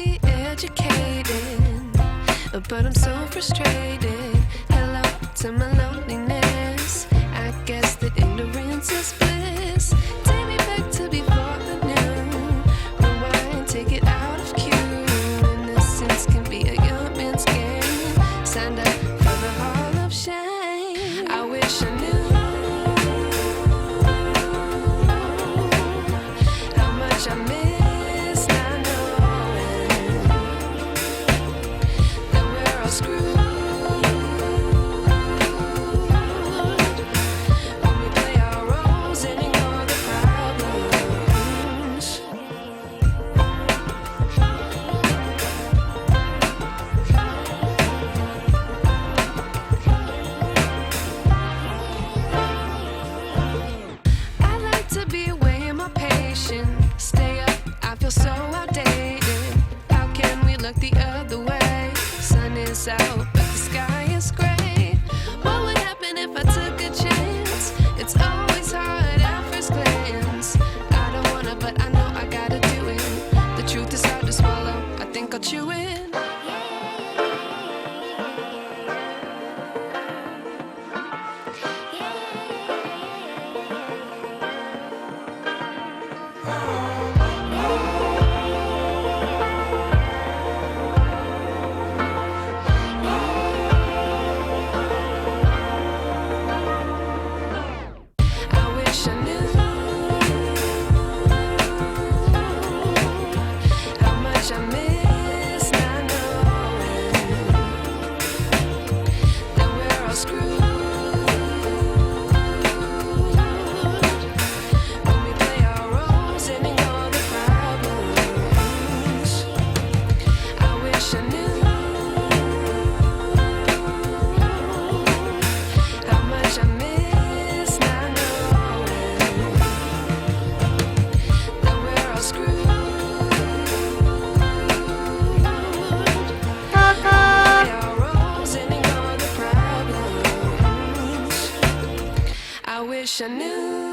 be educated, but I'm so frustrated. Hello to my loneliness. I guess that ignorance is bliss. Take me back to before I knew. Rewind, take it out of cue. Innocence can be a young man's game. Signed up for the hall of shame. I wish I knew how much I miss not knowing that we're all screwed. Stay up, I feel so outdated. How can we look the other way? Sun is out, but the sky is gray. What would happen if I took a chance? It's always hard at first glance. I don't wanna, but I know I gotta do it. The truth is hard to swallow, I think I'll chew it. I wish I knew.